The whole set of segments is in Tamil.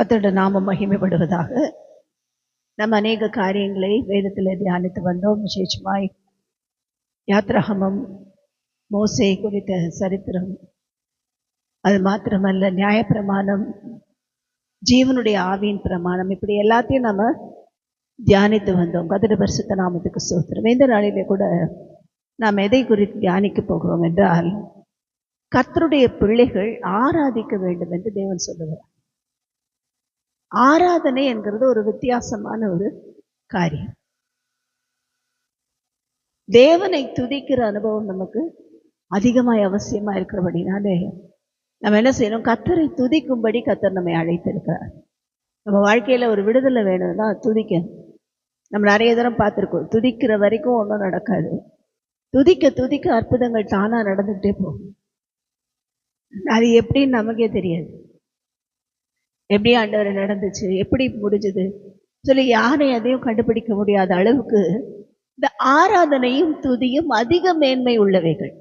கர்த்தருடைய நாமம் மகிமைப்படுவதாக. நம்ம அநேக காரியங்களை வேதத்தில் தியானித்து வந்தோம். விசேஷமாய் யாத்ராகமம், மோசே குறித்த சரித்திரம், அது மாத்திரமல்ல நியாயப்பிரமாணம், ஜீவனுடைய ஆவியின் பிரமாணம், இப்படி எல்லாத்தையும் நம்ம தியானித்து வந்தோம். கர்த்தருடைய பரிசுத்த நாமத்துக்கு ஸ்தோத்திரம். இந்த நாளிலே கூட நாம் எதை குறித்து தியானிக்க போகிறோம் என்றால், கர்த்தருடைய பிள்ளைகள் ஆராதிக்க வேண்டும் என்று தேவன் சொல்லுகிறார். ஆராதனை என்கிறது ஒரு வித்தியாசமான ஒரு காரியம். தேவனை துதிக்கிற அனுபவம் நமக்கு அதிகமாய் அவசியமா இருக்கிறபடினாலே நம்ம என்ன செய்யணும்? கர்த்தரை துதிக்கும்படி கர்த்தர் நம்மை அழைத்திருக்கிறார். நம்ம வாழ்க்கையில ஒரு விடுதலை வேணும்னா துதிக்கணும். நம்ம நிறைய தரம் பார்த்துருக்கோம், துதிக்கிற வரைக்கும் ஒன்றும் நடக்காது. துதிக்க துதிக்க அற்புதங்கள் தானா நடந்துகிட்டே போகும். அது எப்படின்னு நமக்கே தெரியாது. எப்படி ஆண்டவர் நடந்துச்சு, எப்படி முடிஞ்சது சொல்லி யாரையும் அதையும் கண்டுபிடிக்க முடியாத அளவுக்கு இந்த ஆராதனையும் துதியும் அதிக மேன்மை உள்ளவைகள்.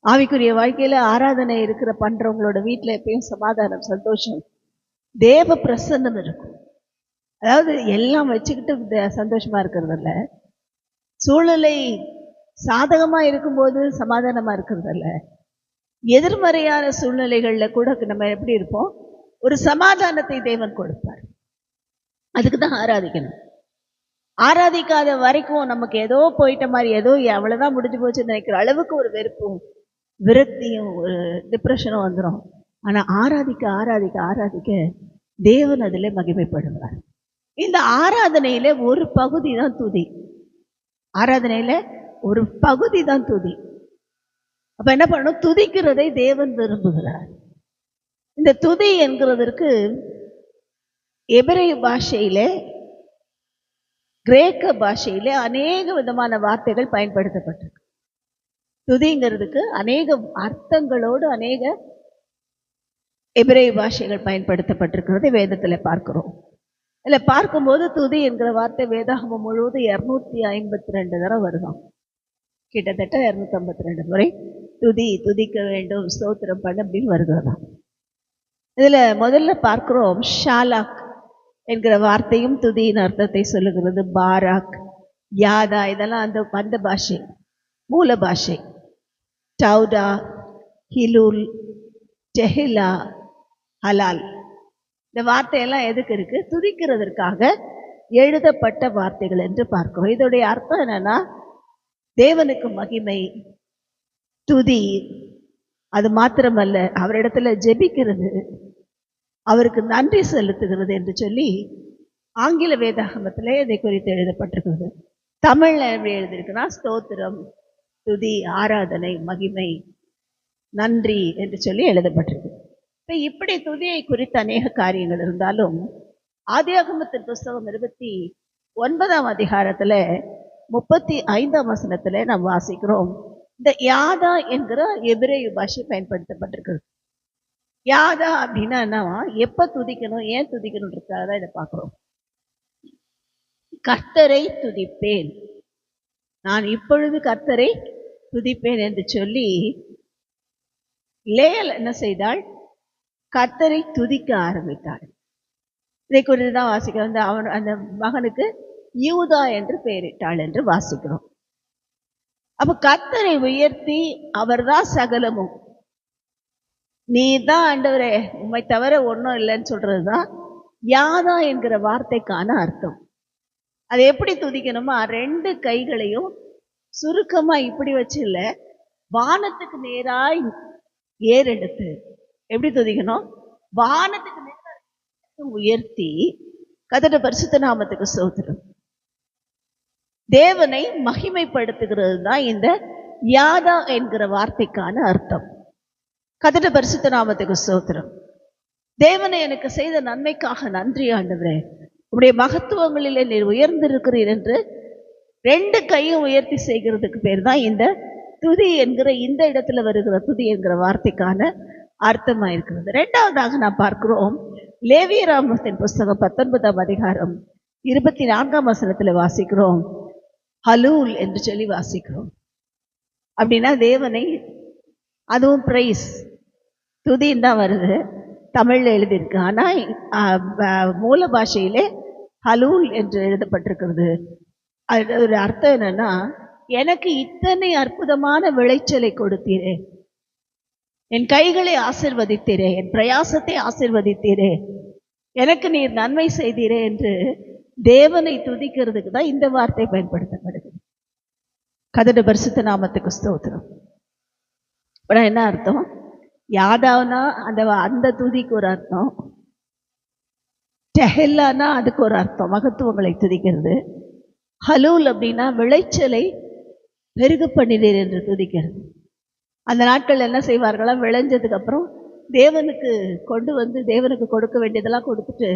ஆவிக்குரிய வாழ்க்கையில ஆராதனை பண்றவங்களோட வீட்டுல எப்பயும் சமாதானம், சந்தோஷம், தேவ பிரசன்னம் இருக்கும். அதாவது எல்லாம் வச்சுக்கிட்டு சந்தோஷமா இருக்கிறதில்ல, சூழ்நிலை சாதகமா இருக்கும்போது சமாதானமா இருக்கிறதில்ல, எதிர்மறையான சூழ்நிலைகள்ல கூட நம்ம எப்படி இருப்போம்? ஒரு சமாதானத்தை தேவன் கொடுப்பார். அதுக்கு தான் ஆராதிக்கணும். ஆராதிக்காத வரைக்கும் நமக்கு ஏதோ போயிட்ட மாதிரி, ஏதோ அவ்வளவுதான் முடிஞ்சு போச்சுன்னு நினைக்கிற அளவுக்கு ஒரு வெறுப்பும் விரக்தியும் ஒரு டிப்ரெஷனும் வந்துடும். ஆனா ஆராதிக்க ஆராதிக்க ஆராதிக்க தேவன் அதில் மகிமைப்படுவார். இந்த ஆராதனையில ஒரு பகுதி தான் துதி. ஆராதனையில ஒரு பகுதி தான் துதி. அப்ப என்ன பண்ணணும்? துதிக்கிறதை தேவன் விரும்புகிறார். இந்த துதி என்கிறதற்கு எபிரேய பாஷையில, கிரேக்க பாஷையில அநேக விதமான வார்த்தைகள் பயன்படுத்தப்பட்டிருக்கு. துதிங்கிறதுக்கு அநேக அர்த்தங்களோடு அநேக எபிரேய பாஷைகள் பயன்படுத்தப்பட்டிருக்கிறது வேதத்துல பார்க்கிறோம். இதுல பார்க்கும்போது துதி என்கிற வார்த்தை வேதாகமம் முழுவதும் 252 தடவை வருதாம். கிட்டத்தட்ட 252 முறை துதிக்க வேண்டும், ஸ்தோத்திரம் பண்ண அப்படின்னு வருகிறதாம். இதுல முதல்ல பார்க்கிறோம், ஷாலாக் என்கிற வார்த்தையும் துதியின் அர்த்தத்தை சொல்லுகிறது. பாராக், யாதா, இதெல்லாம் அந்த பாஷை, மூல பாஷை. டவுடா, ஹிலூல், டெஹிலா, ஹலால், இந்த வார்த்தையெல்லாம் எதுக்கு இருக்கு? துதிக்கிறதற்காக எழுதப்பட்ட வார்த்தைகள் என்று பார்க்கிறோம். இதோடைய அர்த்தம் என்னன்னா, தேவனுக்கு மகிமை, துதி, அது மாத்திரமல்ல அவரிடத்துல ஜெபிக்கிறது, அவருக்கு நன்றி செலுத்துகிறது என்று சொல்லி ஆங்கில வேதாகமத்திலே இதை குறித்து எழுதப்பட்டிருக்கிறது. தமிழ்ல எப்படி எழுதியிருக்குன்னா, ஸ்தோத்திரம், துதி, ஆராதனை, மகிமை, நன்றி என்று சொல்லி எழுதப்பட்டிருக்கு. இப்ப இப்படி துதியை குறித்த அநேக காரியங்கள் இருந்தாலும், ஆதியாகமத்தின் புஸ்தகம் 29ஆம் அதிகாரத்துல 35ஆம் வசனத்துல நாம் வாசிக்கிறோம், இந்த யாதா என்கிற எபிரேய பாஷை பயன்படுத்தப்பட்டிருக்கிறது. யாதா அப்படின்னா என்னவா? எப்ப துதிக்கணும், ஏன் துதிக்கணும்ன்றதுக்காக இதை பார்க்கிறோம். கர்த்தரை துதிப்பேன், நான் இப்பொழுது கர்த்தரை துதிப்பேன் என்று சொல்லி லேயல் என்ன செய்தாள்? கர்த்தரை துதிக்க ஆரம்பித்தாள். இதை குறித்து தான் வாசிக்கிறோம். அந்த மகனுக்கு யூதா என்று பெயரிட்டாள் என்று வாசிக்கிறோம். அப்ப கர்த்தரை உயர்த்தி, அவர்தான் சகலமும், நீ தான் ஆண்டவரே, உம்மை தவிர ஒன்றும் இல்லைன்னு சொல்றதுதான் யாதா என்கிற வார்த்தைக்கான அர்த்தம். அதை எப்படி துதிக்கணுமா? 2 கைகளையும் சுருக்கமா இப்படி வச்சு இல்ல, வானத்துக்கு நேராய் ஏறெடுத்து எப்படி துதிக்கணும்? வானத்துக்கு நேராக உயர்த்தி, கர்த்தருடைய பரிசுத்த நாமத்துக்கு ஸ்தோத்திரம், தேவனை மகிமைப்படுத்துகிறது தான் இந்த யாதா என்கிற வார்த்தைக்கான அர்த்தம். கர்த்தருடைய பரிசுத்த நாமத்துக்கு ஸ்தோத்திரம். தேவனை எனக்கு செய்த நன்மைக்காக நன்றி ஆண்டவரே, உடைய மகத்துவங்களிலே நீர் உயர்ந்திருக்கிறீர் என்று 2 கையும் உயர்த்தி செய்கிறதுக்கு பேர் தான் இந்த துதி என்கிற, இந்த இடத்துல வருகிற துதி என்கிற வார்த்தைக்கான அர்த்தமா இருக்கிறது. 2வதாக நாம் பார்க்கிறோம், லேவியராகமத்தின் புஸ்தகம் 19ஆம் அதிகாரம் 24ஆம் வசனத்துல வாசிக்கிறோம், ஹலூல் என்று சொல்லி வாசிக்கிறோம். அப்படின்னா தேவனை, அதுவும் பிரைஸ், துதின்னு தான் வருது. தமிழ்ல எழுதியிருக்கு. ஆனால் மூல பாஷையிலே ஹலூல் என்று எழுதப்பட்டிருக்கிறது. ஒரு அர்த்தம் என்னன்னா, எனக்கு இத்தனை அற்புதமான விளைச்சலை கொடுத்தீரே, என் கைகளை ஆசிர்வதித்தீரே, என் பிரயாசத்தை ஆசிர்வதித்தீரே, எனக்கு நீர் நன்மை செய்தீரே என்று தேவனை துதிக்கிறதுக்கு தான் இந்த வார்த்தை பயன்படுத்தப்படுது. கர்த்தருடைய பரிசுத்த நாமத்துக்கு ஸ்தோத்திரம். என்ன அர்த்தம்? யாதாவ்னா அந்த துதிக்கு ஒரு அர்த்தம், டெஹெல்லானா அதுக்கு ஒரு அர்த்தம், மகத்துவங்களை துதிக்கிறது. ஹலூல் அப்படின்னா விளைச்சலை பெருக பண்ணினீர் என்று துதிக்கிறது. அந்த நாட்கள் என்ன செய்வார்களாம், விளைஞ்சதுக்கு அப்புறம் தேவனுக்கு கொண்டு வந்து தேவனுக்கு கொடுக்க வேண்டியதெல்லாம் கொடுத்துட்டு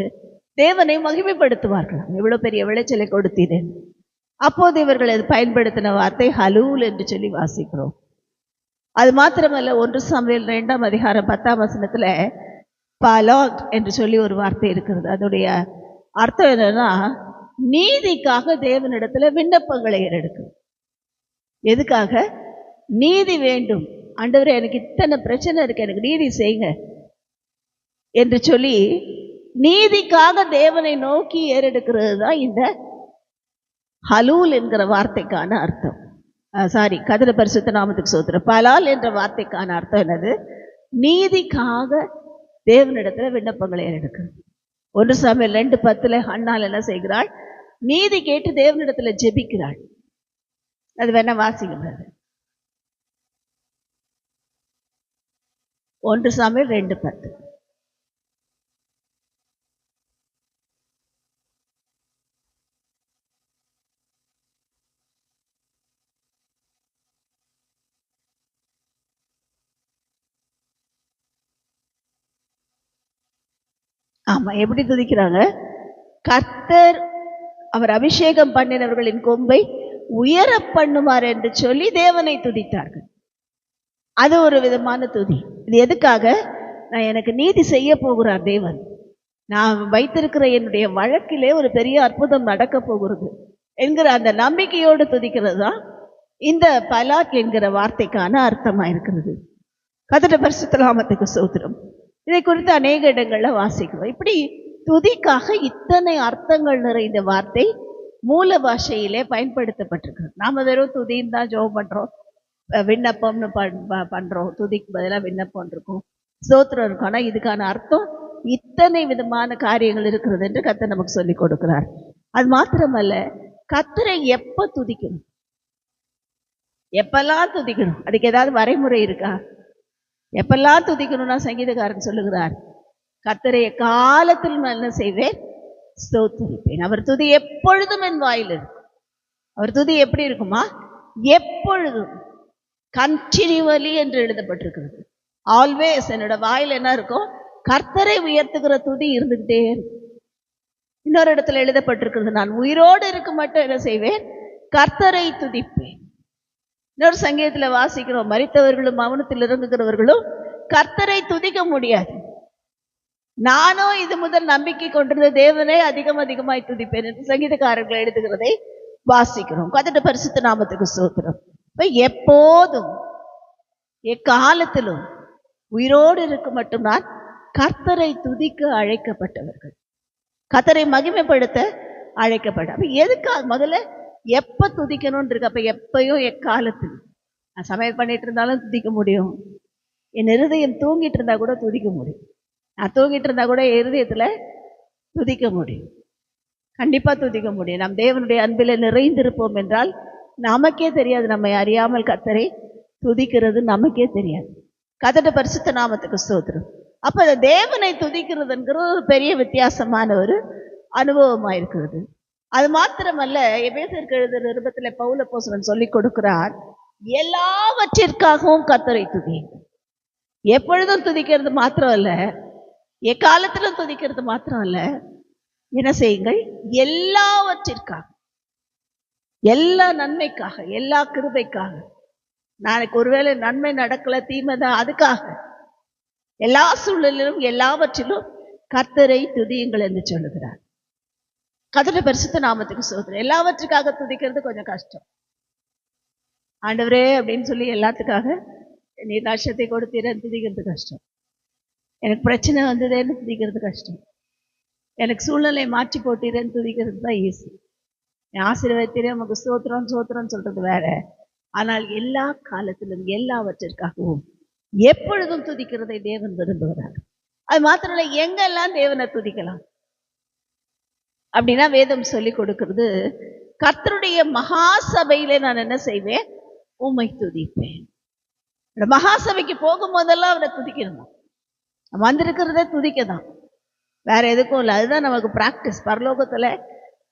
தேவனை மகிமைப்படுத்துவார்களாம். எவ்வளோ பெரிய விளைச்சலை கொடுத்தீரேன். அப்போது இவர்கள் அது பயன்படுத்தின வார்த்தை ஹலூல் என்று சொல்லி வாசிக்கிறோம். அது மாத்திரமல்ல, 1 சாமுவேல் 2ஆம் அதிகாரம் 10ஆம் வசனத்துல பாலாக் என்று சொல்லி ஒரு வார்த்தை இருக்கிறது. அதோடைய அர்த்தம் என்னன்னா, நீதிக்காக தேவனிடத்துல விண்ணப்பங்களை ஏறெடுக்கும். எதுக்காக? நீதி வேண்டும் ஆண்டவரே, எனக்கு இத்தனை பிரச்சனை இருக்கு, எனக்கு நீதி செய்யுங்க என்று சொல்லி நீதிக்காக தேவனை நோக்கி ஏறெடுக்கிறது தான் இந்த ஹலூல் என்கிற வார்த்தைக்கான அர்த்தம். கர்த்தருடைய பரிசுத்த நாமத்துக்கு ஸ்தோத்திரம். பலால் என்ற வார்த்தைக்கான அர்த்தம் என்னது? நீதிக்காக தேவனிடத்துல விண்ணப்பங்களை ஏறெடுக்கிறது. 1 சாமுவேல் 2:10 அன்னாள் என்ன செய்கிறாள்? நீதி கேட்டு தேவனிடத்துல ஜெபிக்கிறாள். அது வேணா வாசிக்கிறது. 1 சாமுவேல் 2:10. ஆமா, எப்படி துதிக்கிறாங்க? கர்த்தர் அவர் அபிஷேகம் பண்ணினவர்களின் கொம்பை உயர பண்ணுவார் என்று சொல்லி தேவனை துதித்தார்கள். அது ஒரு விதமான துதி. இது எதுக்காக? நான் எனக்கு நீதி செய்ய போகிறார் தேவன், நான் வைத்திருக்கிற என்னுடைய வழக்கிலே ஒரு பெரிய அற்புதம் நடக்க போகிறது என்கிற அந்த நம்பிக்கையோடு துதிக்கிறது தான் இந்த பலாக் என்கிற வார்த்தைக்கான அர்த்தமா இருக்கிறது. கர்த்தருடைய பரிசுத்த நாமத்துக்கு ஸ்தோத்திரம். இதை குறித்து அநேக இடங்கள்ல வாசிக்கிறோம். இப்படி துதிக்காக இத்தனை அர்த்தங்கள் நிறைந்த வார்த்தை மூல பாஷையிலே பயன்படுத்தப்பட்டிருக்கு. நாம வெறும் துதின்னு தான் ஜெபம் பண்றோம், விண்ணப்பம்னு பண்றோம். துதிக்கு பதிலாக விண்ணப்பம் இருக்கும், ஸ்தோத்திரம் இருக்கும். ஆனா இதுக்கான அர்த்தம் இத்தனை விதமான காரியங்கள் இருக்கிறது என்று கர்த்தர் நமக்கு சொல்லி கொடுக்கிறார். அது மாத்திரமல்ல, கர்த்தரை எப்ப துதிக்கணும், எப்பெல்லாம் துதிக்கணும், அதுக்கு ஏதாவது வரைமுறை இருக்கா? எப்பெல்லாம் துதிக்கணும்னா சங்கீதக்காரன் சொல்லுகிறார், கர்த்தரை காலத்தில் நான் என்ன செய்வேன்? ஸ்தோத்திரிப்பேன். அவர் துதி எப்பொழுதும் என் வாயில் இருக்கும். அவர் துதி எப்படி இருக்குமா? எப்பொழுதும், கண்டினியூவலி என்று எழுதப்பட்டிருக்கிறது. ஆல்வேஸ் என்னோட வாயில் என்ன இருக்கும்? கர்த்தரை உயர்த்துகிற துதி இருந்துகிட்டே இருக்கும். இன்னொரு இடத்துல எழுதப்பட்டிருக்கிறது, நான் உயிரோடு இருக்க மட்டும் என்ன செய்வேன்? கர்த்தரை துதிப்பேன். இன்னொரு சங்கீதத்துல வாசிக்கிறோம், மரித்தவர்களும் மௌனத்தில் இறங்குகிறவர்களும் கர்த்தரை துதிக்க முடியாது, நானும் இது முதல் நம்பிக்கை கொண்டிருந்த தேவனை அதிகமாய் துதிப்பேன் என்று சங்கீதக்காரர்கள் எழுதுகிறதை வாசிக்கிறோம். கர்த்தருடைய பரிசுத்த நாமத்துக்கு ஸ்தோத்திரம். எப்போதும் எக்காலத்திலும் உயிரோடு இருக்க மட்டும் நான் கர்த்தரை துதிக்க அழைக்கப்பட்டவர்கள், கர்த்தரை மகிமைப்படுத்த அழைக்கப்பட்ட. அப்ப எதுக்காக முதல்ல எப்ப துதிக்கணும்னு இருக்கு. அப்ப எப்பயும் எக்காலத்தில், நான் சமையல் பண்ணிட்டு இருந்தாலும் துதிக்க முடியும், என் இருதயம் தூங்கிட்டு இருந்தா கூட துதிக்க முடியும், நான் தூங்கிட்டு இருந்தா கூட இருதயத்துல துதிக்க முடியும், கண்டிப்பா துதிக்க முடியும். நம் தேவனுடைய அன்பில நிறைந்திருப்போம் என்றால் நமக்கே தெரியாது, நம்மை அறியாமல் கர்த்தரை துதிக்கிறது நமக்கே தெரியாது. கர்த்தருடைய பரிசுத்த நாமத்துக்கு ஸ்தோத்திரம். அப்ப அந்த தேவனை துதிக்கிறதுங்கிறது ஒரு பெரிய வித்தியாசமான ஒரு அனுபவமா இருக்கிறது. அது மாத்திரமல்ல, எபேசியருக்கு எழுதின நிருபத்துல பவுல் அப்போஸ்தலன் சொல்லி கொடுக்கிறார், எல்லாவற்றிற்காகவும் கர்த்தரை துதியுங்கள். எப்பொழுதும் துதிக்கிறது மாத்திரம் அல்ல, எக்காலத்திலும் துதிக்கிறது மாத்திரம் அல்ல, என்ன செய்யுங்கள்? எல்லாவற்றிற்காக, எல்லா நன்மைக்காக, எல்லா கிருபைக்காக. நாளைக்கு ஒருவேளை நன்மை நடக்கல, தீமைதான், அதுக்காக எல்லா சூழலிலும் எல்லாவற்றிலும் கர்த்தரை துதியுங்கள் என்று சொல்லுகிறார். கர்த்தருடைய பரிசுத்த நாமத்துக்கு ஸ்தோத்திரம். எல்லாவற்றுக்காக துதிக்கிறது கொஞ்சம் கஷ்டம். ஆண்டவரே அப்படின்னு சொல்லி எல்லாத்துக்காக நீர் நஷ்டத்தை கொடுத்தீரன்னு துதிக்கிறது கஷ்டம். எனக்கு பிரச்சனை வந்ததேன்னு துதிக்கிறது கஷ்டம். எனக்கு சூழ்நிலை மாற்றி போட்டீரேன்னு துதிக்கிறது தான் ஈஸி. என் ஆசீர்வாதத்திலே உமக்கு ஸ்தோத்திரம் ஸ்தோத்திரம்னு சொல்றது வேற. ஆனால் எல்லா காலத்திலும் எல்லாவற்றிற்காகவும் எப்பொழுதும் துதிக்கிறதை தேவன் விரும்புகிறார். அது மாத்திரம் இல்லை, எங்கெல்லாம் தேவனை துதிக்கலாம் அப்படின்னா வேதம் சொல்லி கொடுக்கிறது, கர்த்தருடைய மகா சபையிலே நான் என்ன செய்வேன்? உம்மை துதிப்பேன். மகாசபைக்கு போகும்போதெல்லாம் அவரை துதிக்கணும். வந்திருக்கிறதே துதிக்கதான், வேற எதுக்கும் இல்லை. அதுதான் நமக்கு பிராக்டிஸ். பரலோகத்துல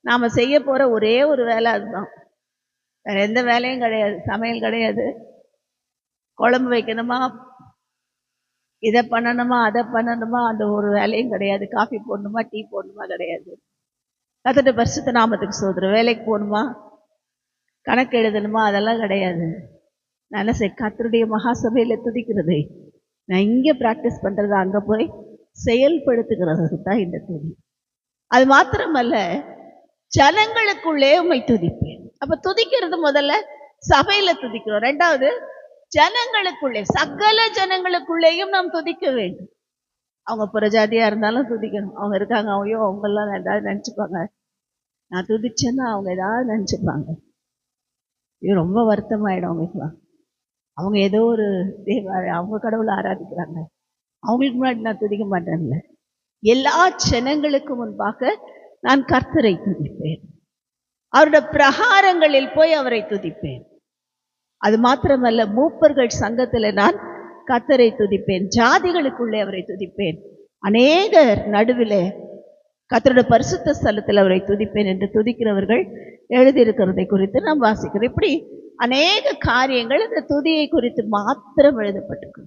நாம செய்ய போற ஒரே ஒரு வேலை அதுதான். வேற எந்த வேலையும் கிடையாது. சமையல் கிடையாது, குழம்பு வைக்கணுமா, இதை பண்ணணுமா அதை பண்ணணுமா, அந்த ஒரு வேலையும் கிடையாது. காஃபி போடணுமா டீ போடணுமா கிடையாது. கர்த்தருடைய பரிசுத்த நாமத்துக்கு ஸ்தோத்திரம். வேலைக்கு போகணுமா, கணக்கு எழுதணுமா, அதெல்லாம் கிடையாது. நான் என்ன செய்ய, கர்த்தருடைய மகாசபையில துதிக்கிறது. நான் இங்கே பிராக்டிஸ் பண்றது, அங்க போய் செயல்படுத்துகிறது தான் இந்த துதி. அது மாத்திரமல்ல, ஜனங்களுக்குள்ளே உம்மை துதிப்பேன். அப்ப துதிக்கிறது முதல்ல சபையில துதிக்கிறோம். ரெண்டாவது ஜனங்களுக்குள்ளே, சகல ஜனங்களுக்குள்ளேயும் நாம் துதிக்க வேண்டும். அவங்க புறஜாதியா இருந்தாலும் துதிக்கணும். அவங்க இருக்காங்க, ஐயோ அவங்கெல்லாம் ஏதாவது நினைச்சுப்பாங்க, நான் துதிச்சேன்னா அவங்க ஏதாவது நினைச்சுப்பாங்க, ஐயோ ரொம்ப வருத்தமாயிடும் அவங்களுக்குலாம். அவங்க ஏதோ ஒரு அவங்க கடவுளை ஆராதிக்கிறாங்க, அவங்களுக்கு முன்னாடி நான் துதிக்க மாட்டேன்ல. எல்லா ஜனங்களுக்கு முன்பாக நான் கர்த்தரை துதிப்பேன். அவருடைய பிரகாரங்களில் போய் அவரை துதிப்பேன். அது மாத்திரமல்ல, மூப்பர்கள் சங்கத்தில் நான் கர்த்தரை துதிப்பேன். ஜாதிகளுக்குள்ளே அவரை துதிப்பேன். அநேகர் நடுவிலே கர்த்தருடைய பரிசுத்த ஸ்தலத்தில் அவரை துதிப்பேன் என்று துதிக்கிறவர்கள் எழுதியிருக்கிறதை குறித்து நாம் வாசிக்கிறோம். இப்படி அநேக காரியங்கள் இந்த துதியை குறித்து மாத்திரம் எழுதப்பட்டிருக்கு.